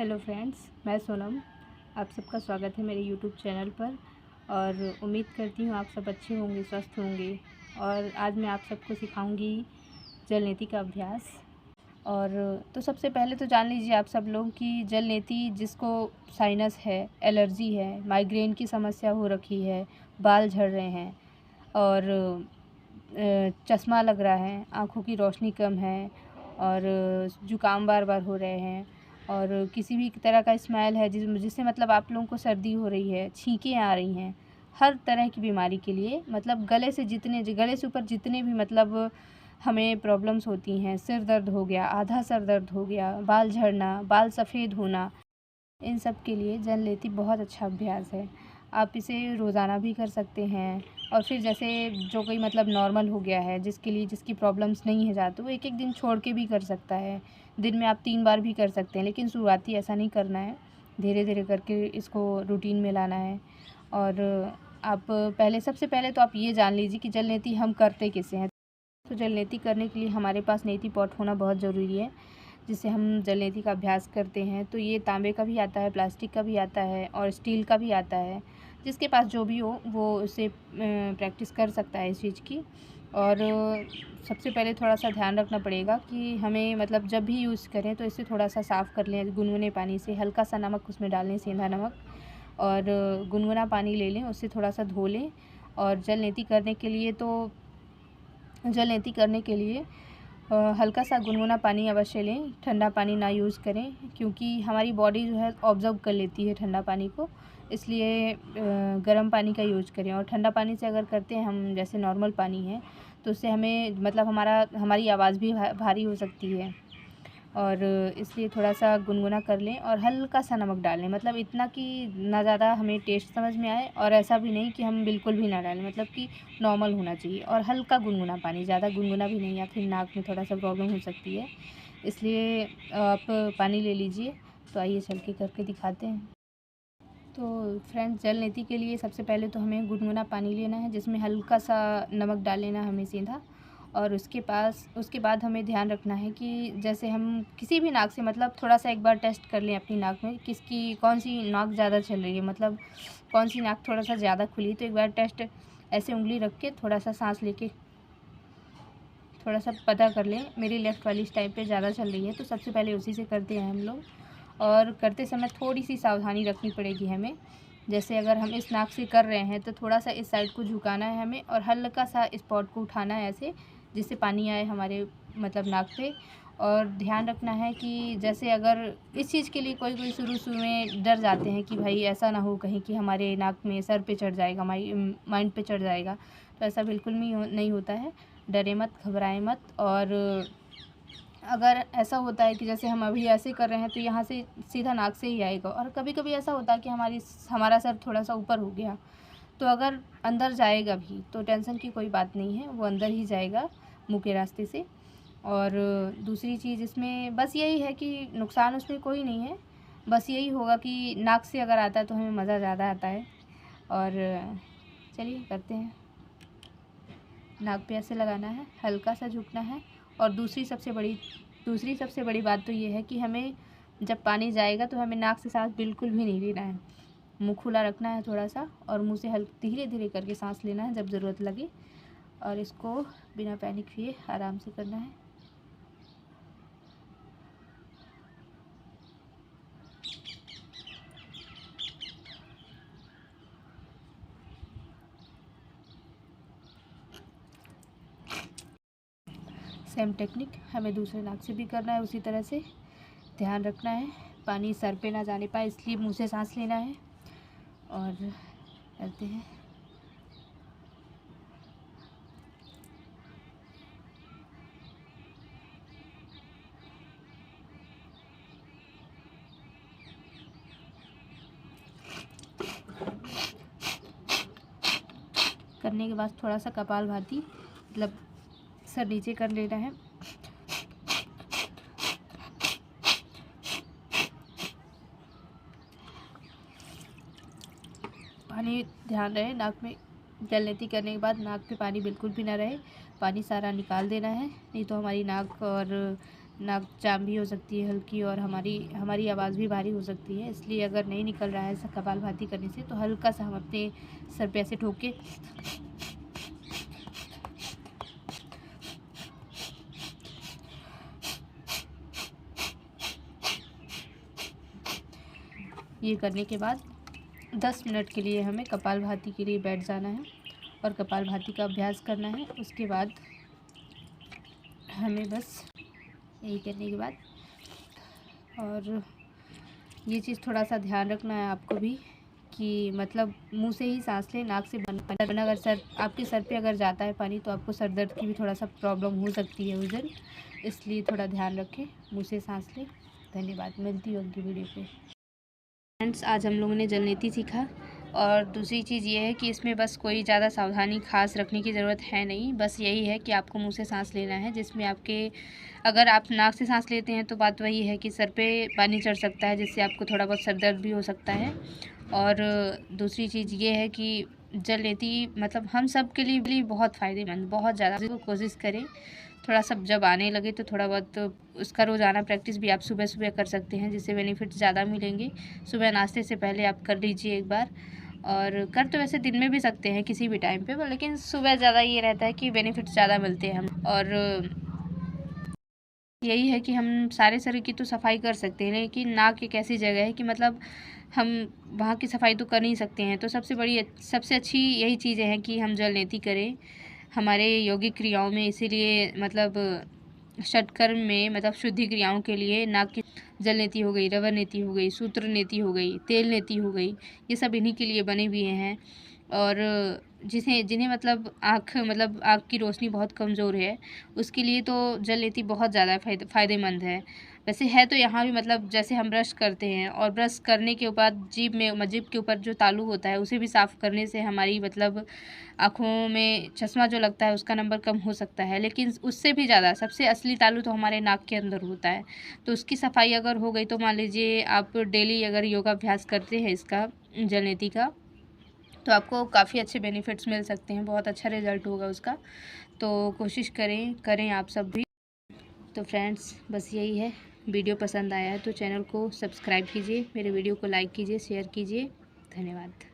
Hello friends, मैं सोनम। आप सबका स्वागत है मेरे यूट्यूब चैनल पर और उम्मीद करती हूँ आप सब अच्छे होंगे, स्वस्थ होंगे। और आज मैं आप सबको सिखाऊंगी जल नीति का अभ्यास। और तो सबसे पहले तो जान लीजिए आप सब लोग कि जल नीति जिसको साइनस है, एलर्जी है, माइग्रेन की समस्या हो रखी है, बाल झड़ रहे हैं और चश्मा लग रहा है, आँखों की रोशनी कम है और जुकाम बार बार हो रहे हैं और किसी भी तरह का स्मेल है जिससे मतलब आप लोगों को सर्दी हो रही है, छींकें आ रही हैं, हर तरह की बीमारी के लिए मतलब गले से ऊपर जितने भी मतलब हमें प्रॉब्लम्स होती हैं, सिर दर्द हो गया, आधा सर दर्द हो गया, बाल झड़ना, बाल सफ़ेद होना, इन सब के लिए जल नीति बहुत अच्छा अभ्यास है। आप इसे रोज़ाना भी कर सकते हैं और फिर जैसे जो कोई मतलब नॉर्मल हो गया है जिसकी प्रॉब्लम्स नहीं है ज़्यादा, तो वो एक एक दिन छोड़ के भी कर सकता है। दिन में आप 3 बार भी कर सकते हैं, लेकिन शुरुआती ऐसा नहीं करना है, धीरे धीरे करके इसको रूटीन में लाना है। और आप सबसे पहले तो आप ये जान लीजिए कि जल नीति हम करते कैसे हैं। तो जल नीति करने के लिए हमारे पास नीति पॉट होना बहुत ज़रूरी है, जिससे हम जल नीति का अभ्यास करते हैं। तो ये तांबे का भी आता है, प्लास्टिक का भी आता है और स्टील का भी आता है। जिसके पास जो भी हो वो उससे प्रैक्टिस कर सकता है इस चीज़ की। और सबसे पहले थोड़ा सा ध्यान रखना पड़ेगा कि हमें मतलब जब भी यूज़ करें तो इसे थोड़ा सा साफ़ कर लें गुनगुने पानी से, हल्का सा नमक उसमें डाल लें, सेंधा नमक, और गुनगुना पानी ले लें, उससे थोड़ा सा धो लें। और जल नीति करने के लिए हल्का सा गुनगुना पानी अवश्य लें, ठंडा पानी ना यूज़ करें, क्योंकि हमारी बॉडी जो है ऑब्ज़र्व कर लेती है ठंडा पानी को, इसलिए गर्म पानी का यूज़ करें। और ठंडा पानी से अगर करते हैं हम, जैसे नॉर्मल पानी है, तो उससे हमें मतलब हमारी आवाज़ भी भारी हो सकती है। और इसलिए थोड़ा सा गुनगुना कर लें और हल्का सा नमक डाल लें, मतलब इतना कि ना ज़्यादा हमें टेस्ट समझ में आए और ऐसा भी नहीं कि हम बिल्कुल भी ना डालें, मतलब कि नॉर्मल होना चाहिए। और हल्का गुनगुना पानी, ज़्यादा गुनगुना भी नहीं, या फिर नाक में थोड़ा सा प्रॉब्लम हो सकती है, इसलिए आप पानी ले लीजिए। तो आइए चल के करके दिखाते हैं। तो फ्रेंड्स, जल नीति के लिए सबसे पहले तो हमें गुनगुना पानी लेना है, जिसमें हल्का सा नमक डाल लेना हमें सीधा। और उसके बाद हमें ध्यान रखना है कि जैसे हम किसी भी नाक से मतलब थोड़ा सा एक बार टेस्ट कर लें अपनी नाक में, कौन सी नाक ज़्यादा चल रही है, मतलब कौन सी नाक थोड़ा सा ज़्यादा खुली। तो एक बार टेस्ट ऐसे उंगली रख के थोड़ा सा सांस लेके थोड़ा सा पता कर लें। मेरी लेफ़्ट वाली इस टाइप पे ज़्यादा चल रही है, तो सबसे पहले उसी से करते हैं हम लोग। और करते समय थोड़ी सी सावधानी रखनी पड़ेगी हमें। जैसे अगर हम इस नाक से कर रहे हैं तो थोड़ा सा इस साइड को झुकाना है हमें और हल्का सा स्पॉट को उठाना है ऐसे, जिससे पानी आए हमारे मतलब नाक पे। और ध्यान रखना है कि जैसे अगर इस चीज़ के लिए कोई शुरू में डर जाते हैं कि भाई ऐसा ना हो कहीं कि हमारे नाक में सर पे चढ़ जाएगा, माइंड पे चढ़ जाएगा, तो ऐसा बिल्कुल नहीं होता है। डरे मत, घबराएं मत। और अगर ऐसा होता है कि जैसे हम अभी ऐसे कर रहे हैं तो यहाँ से सीधा नाक से ही आएगा, और कभी कभी ऐसा होता है कि हमारा सर थोड़ा सा ऊपर हो गया, तो अगर अंदर जाएगा भी तो टेंशन की कोई बात नहीं है, वो अंदर ही जाएगा मुंह के रास्ते से। और दूसरी चीज़ इसमें बस यही है कि नुकसान उसमें कोई नहीं है, बस यही होगा कि नाक से अगर आता है तो हमें मज़ा ज़्यादा आता है। और चलिए करते हैं। नाक पे ऐसे लगाना है, हल्का सा झुकना है। और दूसरी सबसे बड़ी बात तो ये है कि हमें जब पानी जाएगा तो हमें नाक से सांस बिल्कुल भी नहीं लेना है, मुंह खुला रखना है थोड़ा सा, और मुंह से धीरे धीरे करके सांस लेना है जब ज़रूरत लगे। और इसको बिना पैनिक किए आराम से करना है। सेम टेक्निक हमें दूसरे नाक से भी करना है, उसी तरह से ध्यान रखना है पानी सर पे ना जाने पाए, इसलिए मुंह से सांस लेना है। और करते हैं। करने के बाद थोड़ा सा कपालभाति, मतलब सर नीचे कर लेना है। पानी ध्यान रहे नाक में, जल नीति करने के बाद नाक पे पानी बिल्कुल भी ना रहे, पानी सारा निकाल देना है, नहीं तो हमारी नाक और नाक जाम भी हो सकती है हल्की, और हमारी आवाज़ भी भारी हो सकती है। इसलिए अगर नहीं निकल रहा है कपालभाति करने से तो हल्का सा हम अपने सर पे ऐसे ठोक के ये करने के बाद 10 मिनट के लिए हमें कपालभाति के लिए बैठ जाना है और कपालभाति का अभ्यास करना है। उसके बाद हमें बस यही करने के बाद, और ये चीज़ थोड़ा सा ध्यान रखना है आपको भी कि मतलब मुंह से ही सांस लें, नाक से बंद। अगर आपके सर पे अगर जाता है पानी तो आपको सर दर्द की भी थोड़ा सा प्रॉब्लम हो सकती है उस दिन, इसलिए थोड़ा ध्यान रखें, मुंह से सांस लें। धन्यवाद, मिलती हूँ अगली वीडियो पे। फ्रेंड्स, आज हम लोगों ने जल नीति सीखा, और दूसरी चीज़ ये है कि इसमें बस कोई ज़्यादा सावधानी खास रखने की ज़रूरत है नहीं। बस यही है कि आपको मुंह से सांस लेना है, जिसमें अगर आप नाक से सांस लेते हैं तो बात वही है कि सर पे पानी चढ़ सकता है, जिससे आपको थोड़ा बहुत सर दर्द भी हो सकता है। और दूसरी चीज़ ये है कि जल नीति मतलब हम सब के लिए बहुत फ़ायदेमंद, बहुत ज़्यादा। कोशिश करें थोड़ा सा, जब आने लगे तो थोड़ा बहुत उसका रोज़ाना प्रैक्टिस भी आप सुबह सुबह कर सकते हैं, जिससे बेनिफिट ज़्यादा मिलेंगे। सुबह नाश्ते से पहले आप कर लीजिए एक बार, और कर तो वैसे दिन में भी सकते हैं किसी भी टाइम पे, लेकिन सुबह ज़्यादा ये रहता है कि बेनिफिट ज़्यादा मिलते हैं हम। और यही है कि हम सारे शरीर की तो सफाई कर सकते हैं, लेकिन नाक एक ऐसी जगह है कि मतलब हम वहाँ की सफाई तो कर नहीं सकते हैं। तो सबसे अच्छी यही चीज़ें हैं कि हम जल नीति करें हमारे योगिक क्रियाओं में। इसीलिए मतलब षटकर्म में मतलब शुद्धि क्रियाओं के लिए नाक की जल नीति हो गई, रवर नीति हो गई, सूत्र नीति हो गई, तेल नीति हो गई, ये सब इन्हीं के लिए बने हुए हैं। और जिन्हें मतलब आँख की रोशनी बहुत कमज़ोर है, उसके लिए तो जल नीति बहुत ज़्यादा फ़ायदेमंद है। वैसे है तो यहाँ भी मतलब जैसे हम ब्रश करते हैं, और ब्रश करने के बाद जीभ के ऊपर जो तालू होता है उसे भी साफ़ करने से हमारी मतलब आँखों में चश्मा जो लगता है उसका नंबर कम हो सकता है। लेकिन उससे भी ज़्यादा सबसे असली तालू तो हमारे नाक के अंदर होता है। तो उसकी सफाई अगर हो गई तो मान लीजिए आप डेली अगर योगाभ्यास करते हैं इसका, जल नीति का, तो आपको काफ़ी अच्छे बेनिफिट्स मिल सकते हैं, बहुत अच्छा रिज़ल्ट होगा उसका। तो कोशिश करें आप सब भी। तो फ्रेंड्स, बस यही है। वीडियो पसंद आया है तो चैनल को सब्सक्राइब कीजिए, मेरे वीडियो को लाइक कीजिए, शेयर कीजिए। धन्यवाद।